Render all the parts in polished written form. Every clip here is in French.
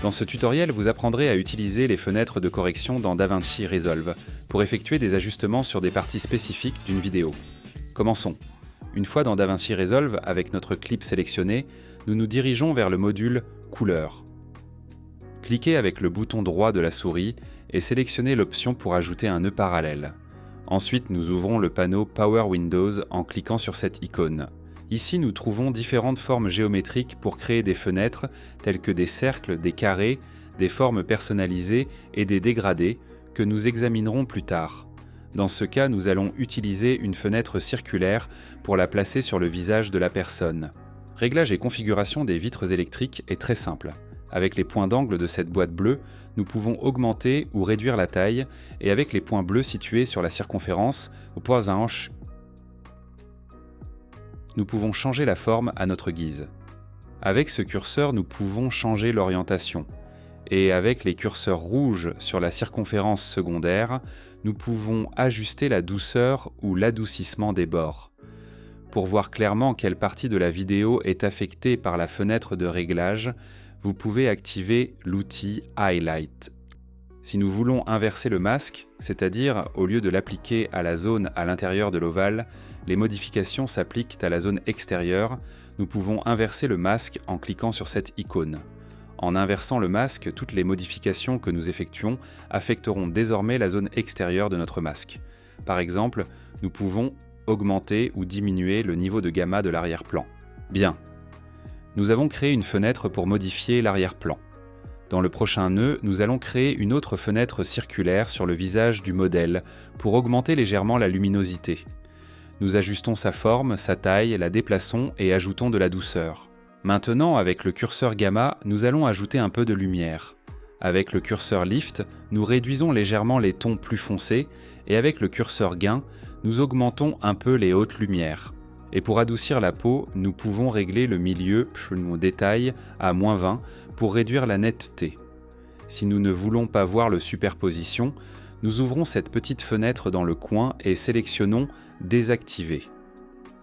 Dans ce tutoriel, vous apprendrez à utiliser les fenêtres de correction dans DaVinci Resolve pour effectuer des ajustements sur des parties spécifiques d'une vidéo. Commençons. Une fois dans DaVinci Resolve, avec notre clip sélectionné, nous nous dirigeons vers le module Couleurs. Cliquez avec le bouton droit de la souris et sélectionnez l'option pour ajouter un nœud parallèle. Ensuite, nous ouvrons le panneau Power Windows en cliquant sur cette icône. Ici, nous trouvons différentes formes géométriques pour créer des fenêtres, telles que des cercles, des carrés, des formes personnalisées et des dégradés, que nous examinerons plus tard. Dans ce cas, nous allons utiliser une fenêtre circulaire pour la placer sur le visage de la personne. Réglage et configuration des vitres électriques est très simple. Avec les points d'angle de cette boîte bleue, nous pouvons augmenter ou réduire la taille, et avec les points bleus situés sur la circonférence, au poids à hanche, nous pouvons changer la forme à notre guise. Avec ce curseur, nous pouvons changer l'orientation. Et avec les curseurs rouges sur la circonférence secondaire, nous pouvons ajuster la douceur ou l'adoucissement des bords. Pour voir clairement quelle partie de la vidéo est affectée par la fenêtre de réglage, vous pouvez activer l'outil Highlight. Si nous voulons inverser le masque, c'est-à-dire au lieu de l'appliquer à la zone à l'intérieur de l'ovale, les modifications s'appliquent à la zone extérieure, nous pouvons inverser le masque en cliquant sur cette icône. En inversant le masque, toutes les modifications que nous effectuons affecteront désormais la zone extérieure de notre masque. Par exemple, nous pouvons augmenter ou diminuer le niveau de gamma de l'arrière-plan. Bien. Nous avons créé une fenêtre pour modifier l'arrière-plan. Dans le prochain nœud, nous allons créer une autre fenêtre circulaire sur le visage du modèle pour augmenter légèrement la luminosité. Nous ajustons sa forme, sa taille, la déplaçons et ajoutons de la douceur. Maintenant, avec le curseur gamma, nous allons ajouter un peu de lumière. Avec le curseur lift, nous réduisons légèrement les tons plus foncés et avec le curseur gain, nous augmentons un peu les hautes lumières. Et pour adoucir la peau, nous pouvons régler le milieu, le détail, à -20 pour réduire la netteté. Si nous ne voulons pas voir le superposition, nous ouvrons cette petite fenêtre dans le coin et sélectionnons Désactiver.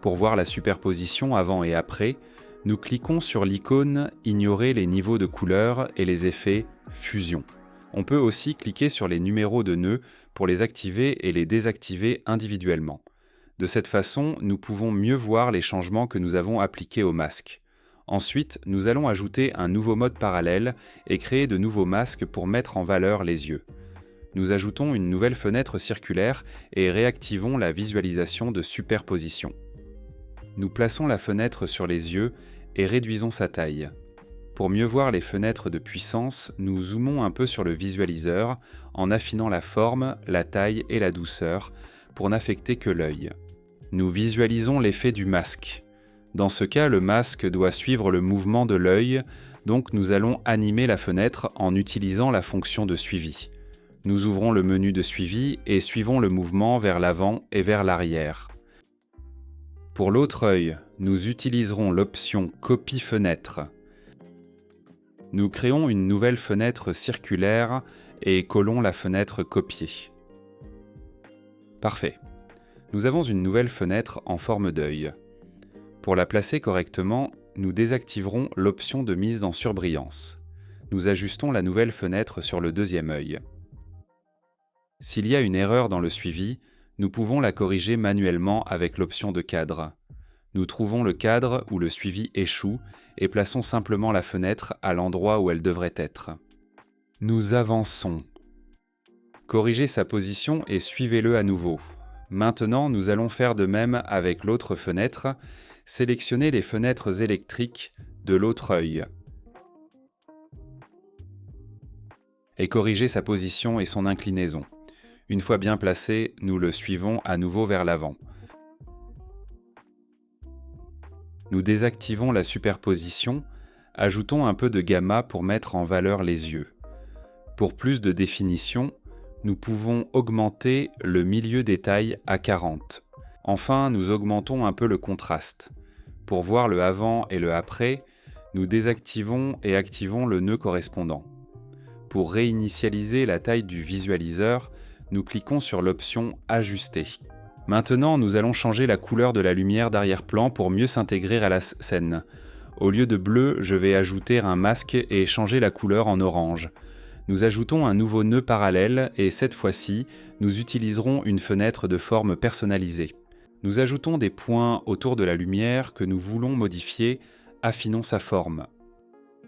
Pour voir la superposition avant et après, nous cliquons sur l'icône Ignorer les niveaux de couleurs et les effets Fusion. On peut aussi cliquer sur les numéros de nœuds pour les activer et les désactiver individuellement. De cette façon, nous pouvons mieux voir les changements que nous avons appliqués au masque. Ensuite, nous allons ajouter un nouveau mode parallèle et créer de nouveaux masques pour mettre en valeur les yeux. Nous ajoutons une nouvelle fenêtre circulaire et réactivons la visualisation de superposition. Nous plaçons la fenêtre sur les yeux et réduisons sa taille. Pour mieux voir les fenêtres de puissance, nous zoomons un peu sur le visualiseur en affinant la forme, la taille et la douceur pour n'affecter que l'œil. Nous visualisons l'effet du masque. Dans ce cas, le masque doit suivre le mouvement de l'œil, donc nous allons animer la fenêtre en utilisant la fonction de suivi. Nous ouvrons le menu de suivi et suivons le mouvement vers l'avant et vers l'arrière. Pour l'autre œil, nous utiliserons l'option Copie fenêtre. Nous créons une nouvelle fenêtre circulaire et collons la fenêtre Copier. Parfait. Nous avons une nouvelle fenêtre en forme d'œil. Pour la placer correctement, nous désactiverons l'option de mise en surbrillance. Nous ajustons la nouvelle fenêtre sur le deuxième œil. S'il y a une erreur dans le suivi, nous pouvons la corriger manuellement avec l'option de cadre. Nous trouvons le cadre où le suivi échoue et plaçons simplement la fenêtre à l'endroit où elle devrait être. Nous avançons. Corrigez sa position et suivez-le à nouveau. Maintenant, nous allons faire de même avec l'autre fenêtre. Sélectionnez les fenêtres électriques de l'autre œil. Et corrigez sa position et son inclinaison. Une fois bien placé, nous le suivons à nouveau vers l'avant. Nous désactivons la superposition, ajoutons un peu de gamma pour mettre en valeur les yeux. Pour plus de définition, nous pouvons augmenter le milieu détail à 40. Enfin, nous augmentons un peu le contraste. Pour voir le avant et le après, nous désactivons et activons le nœud correspondant. Pour réinitialiser la taille du visualiseur, nous cliquons sur l'option Ajuster. Maintenant, nous allons changer la couleur de la lumière d'arrière-plan pour mieux s'intégrer à la scène. Au lieu de bleu, je vais ajouter un masque et changer la couleur en orange. Nous ajoutons un nouveau nœud parallèle et cette fois-ci, nous utiliserons une fenêtre de forme personnalisée. Nous ajoutons des points autour de la lumière que nous voulons modifier, affinons sa forme.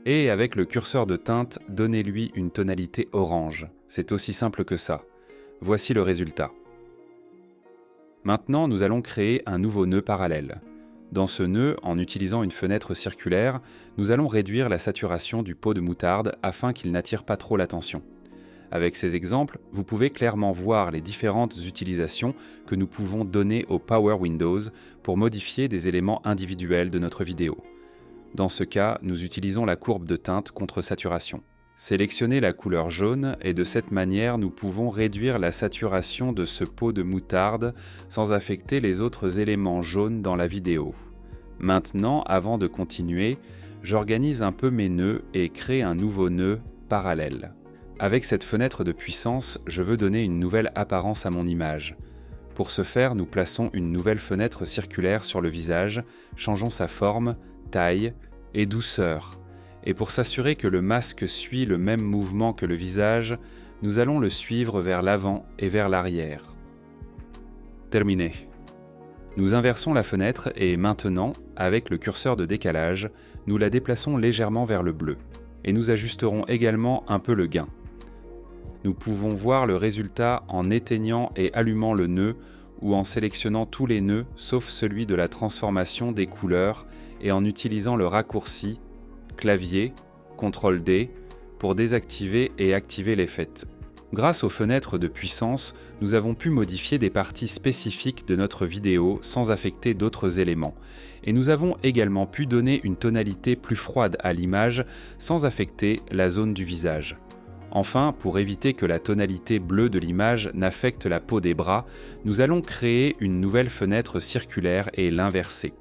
Et avec le curseur de teinte, donnez-lui une tonalité orange. C'est aussi simple que ça. Voici le résultat. Maintenant, nous allons créer un nouveau nœud parallèle. Dans ce nœud, en utilisant une fenêtre circulaire, nous allons réduire la saturation du pot de moutarde afin qu'il n'attire pas trop l'attention. Avec ces exemples, vous pouvez clairement voir les différentes utilisations que nous pouvons donner au Power Windows pour modifier des éléments individuels de notre vidéo. Dans ce cas, nous utilisons la courbe de teinte contre saturation. Sélectionnez la couleur jaune et de cette manière, nous pouvons réduire la saturation de ce pot de moutarde sans affecter les autres éléments jaunes dans la vidéo. Maintenant, avant de continuer, j'organise un peu mes nœuds et crée un nouveau nœud parallèle. Avec cette fenêtre de puissance, je veux donner une nouvelle apparence à mon image. Pour ce faire, nous plaçons une nouvelle fenêtre circulaire sur le visage, changeons sa forme, taille et douceur. Et pour s'assurer que le masque suit le même mouvement que le visage, nous allons le suivre vers l'avant et vers l'arrière. Terminé. Nous inversons la fenêtre et maintenant, avec le curseur de décalage, nous la déplaçons légèrement vers le bleu. Et nous ajusterons également un peu le gain. Nous pouvons voir le résultat en éteignant et allumant le nœud ou en sélectionnant tous les nœuds sauf celui de la transformation des couleurs et en utilisant le raccourci clavier, CTRL-D, pour désactiver et activer l'effet. Grâce aux fenêtres de puissance, nous avons pu modifier des parties spécifiques de notre vidéo sans affecter d'autres éléments. Et nous avons également pu donner une tonalité plus froide à l'image sans affecter la zone du visage. Enfin, pour éviter que la tonalité bleue de l'image n'affecte la peau des bras, nous allons créer une nouvelle fenêtre circulaire et l'inverser.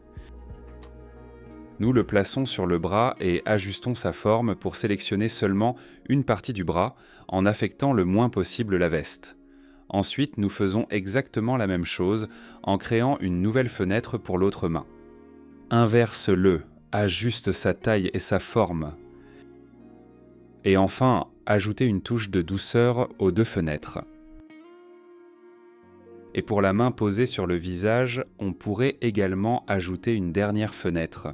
Nous le plaçons sur le bras et ajustons sa forme pour sélectionner seulement une partie du bras en affectant le moins possible la veste. Ensuite, nous faisons exactement la même chose en créant une nouvelle fenêtre pour l'autre main. Inverse-le, ajuste sa taille et sa forme. Et enfin, ajoutez une touche de douceur aux deux fenêtres. Et pour la main posée sur le visage, on pourrait également ajouter une dernière fenêtre.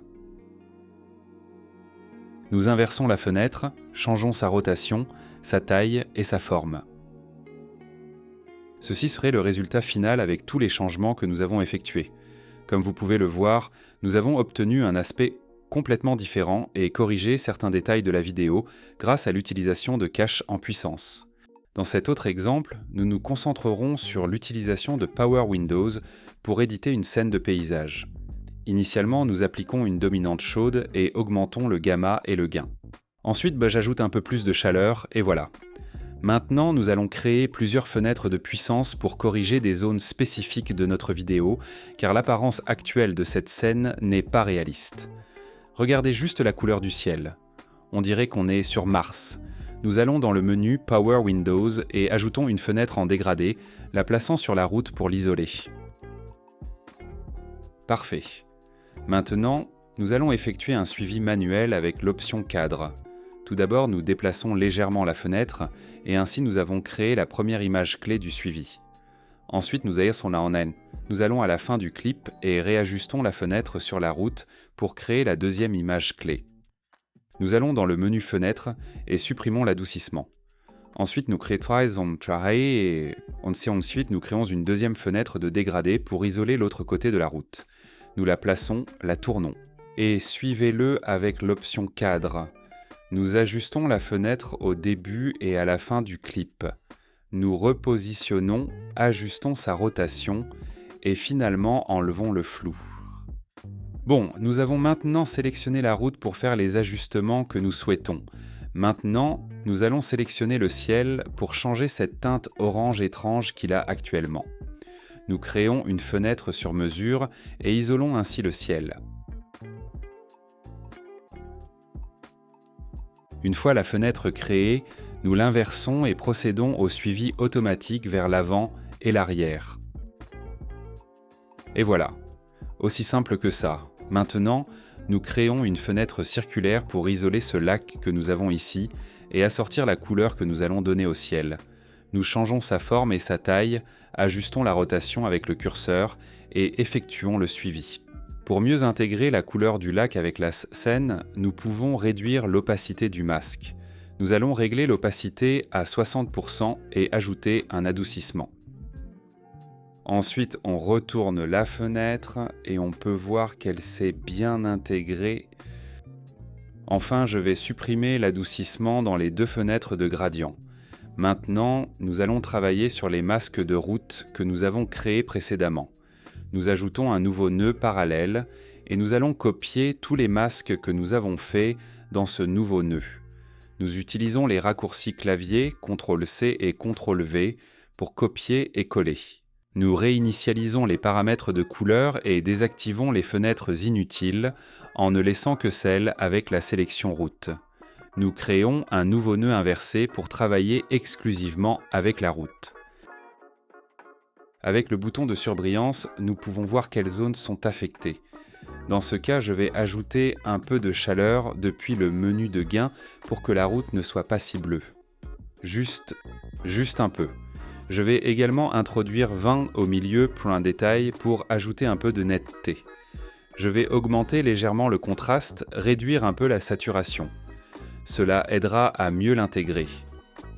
Nous inversons la fenêtre, changeons sa rotation, sa taille et sa forme. Ceci serait le résultat final avec tous les changements que nous avons effectués. Comme vous pouvez le voir, nous avons obtenu un aspect complètement différent et corrigé certains détails de la vidéo grâce à l'utilisation de cache en puissance. Dans cet autre exemple, nous nous concentrerons sur l'utilisation de Power Windows pour éditer une scène de paysage. Initialement, nous appliquons une dominante chaude et augmentons le gamma et le gain. Ensuite, j'ajoute un peu plus de chaleur et voilà. Maintenant, nous allons créer plusieurs fenêtres de puissance pour corriger des zones spécifiques de notre vidéo, car l'apparence actuelle de cette scène n'est pas réaliste. Regardez juste la couleur du ciel. On dirait qu'on est sur Mars. Nous allons dans le menu Power Windows et ajoutons une fenêtre en dégradé, la plaçant sur la route pour l'isoler. Parfait. Maintenant, nous allons effectuer un suivi manuel avec l'option cadre. Tout d'abord, nous déplaçons légèrement la fenêtre et ainsi nous avons créé la première image clé du suivi. Ensuite, nous allons à la fin du clip et réajustons la fenêtre sur la route pour créer la deuxième image clé. Nous allons dans le menu Fenêtre et supprimons l'adoucissement. Ensuite, nous créons une deuxième fenêtre de dégradé pour isoler l'autre côté de la route. Nous la plaçons, la tournons. Et suivez-le avec l'option cadre. Nous ajustons la fenêtre au début et à la fin du clip. Nous repositionnons, ajustons sa rotation et finalement enlevons le flou. Bon, nous avons maintenant sélectionné la route pour faire les ajustements que nous souhaitons. Maintenant, nous allons sélectionner le ciel pour changer cette teinte orange étrange qu'il a actuellement. Nous créons une fenêtre sur mesure et isolons ainsi le ciel. Une fois la fenêtre créée, nous l'inversons et procédons au suivi automatique vers l'avant et l'arrière. Et voilà, aussi simple que ça. Maintenant, nous créons une fenêtre circulaire pour isoler ce lac que nous avons ici et assortir la couleur que nous allons donner au ciel. Nous changeons sa forme et sa taille, ajustons la rotation avec le curseur et effectuons le suivi. Pour mieux intégrer la couleur du lac avec la scène, nous pouvons réduire l'opacité du masque. Nous allons régler l'opacité à 60% et ajouter un adoucissement. Ensuite, on retourne la fenêtre et on peut voir qu'elle s'est bien intégrée. Enfin, je vais supprimer l'adoucissement dans les 2 fenêtres de gradient. Maintenant, nous allons travailler sur les masques de route que nous avons créés précédemment. Nous ajoutons un nouveau nœud parallèle et nous allons copier tous les masques que nous avons faits dans ce nouveau nœud. Nous utilisons les raccourcis clavier CTRL-C et CTRL-V pour copier et coller. Nous réinitialisons les paramètres de couleur et désactivons les fenêtres inutiles en ne laissant que celles avec la sélection route. Nous créons un nouveau nœud inversé pour travailler exclusivement avec la route. Avec le bouton de surbrillance, nous pouvons voir quelles zones sont affectées. Dans ce cas, je vais ajouter un peu de chaleur depuis le menu de gain pour que la route ne soit pas si bleue. Juste un peu. Je vais également introduire 20 au milieu point détail pour ajouter un peu de netteté. Je vais augmenter légèrement le contraste, réduire un peu la saturation. Cela aidera à mieux l'intégrer.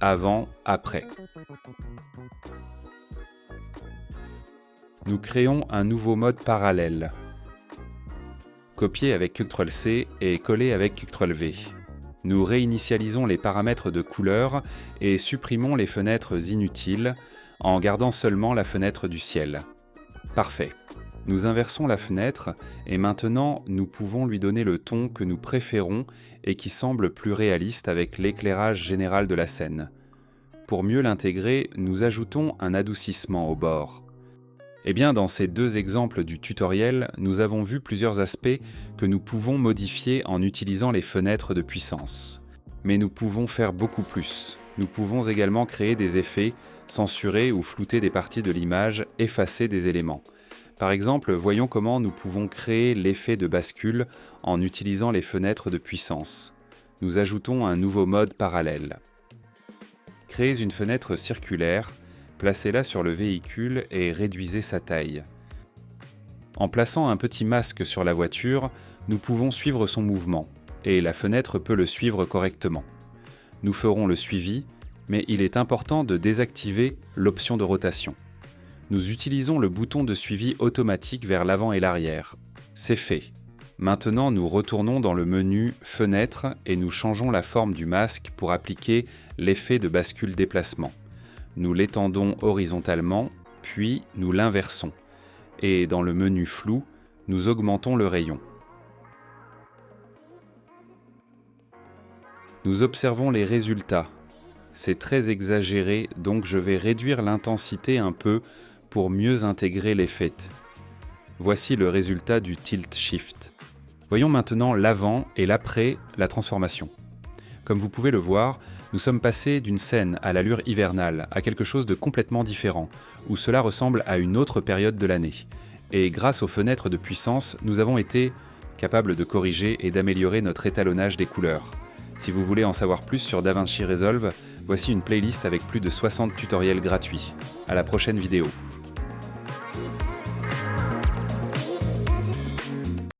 Avant, après. Nous créons un nouveau mode parallèle. Copier avec CTRL-C et coller avec CTRL-V. Nous réinitialisons les paramètres de couleur et supprimons les fenêtres inutiles en gardant seulement la fenêtre du ciel. Parfait. Nous inversons la fenêtre et maintenant nous pouvons lui donner le ton que nous préférons et qui semble plus réaliste avec l'éclairage général de la scène. Pour mieux l'intégrer, nous ajoutons un adoucissement au bord. Eh bien, dans ces 2 exemples du tutoriel, nous avons vu plusieurs aspects que nous pouvons modifier en utilisant les fenêtres de puissance. Mais nous pouvons faire beaucoup plus. Nous pouvons également créer des effets, censurer ou flouter des parties de l'image, effacer des éléments. Par exemple, voyons comment nous pouvons créer l'effet de bascule en utilisant les fenêtres de puissance. Nous ajoutons un nouveau mode parallèle. Créez une fenêtre circulaire, placez-la sur le véhicule et réduisez sa taille. En plaçant un petit masque sur la voiture, nous pouvons suivre son mouvement, et la fenêtre peut le suivre correctement. Nous ferons le suivi, mais il est important de désactiver l'option de rotation. Nous utilisons le bouton de suivi automatique vers l'avant et l'arrière. C'est fait. Maintenant, nous retournons dans le menu Fenêtre et nous changeons la forme du masque pour appliquer l'effet de bascule-déplacement. Nous l'étendons horizontalement, puis nous l'inversons. Et dans le menu Flou, nous augmentons le rayon. Nous observons les résultats. C'est très exagéré, donc je vais réduire l'intensité un peu pour mieux intégrer l'effet. Voici le résultat du Tilt Shift. Voyons maintenant l'avant et l'après la transformation. Comme vous pouvez le voir, nous sommes passés d'une scène à l'allure hivernale à quelque chose de complètement différent, où cela ressemble à une autre période de l'année. Et grâce aux fenêtres de puissance, nous avons été capables de corriger et d'améliorer notre étalonnage des couleurs. Si vous voulez en savoir plus sur DaVinci Resolve, voici une playlist avec plus de 60 tutoriels gratuits. À la prochaine vidéo.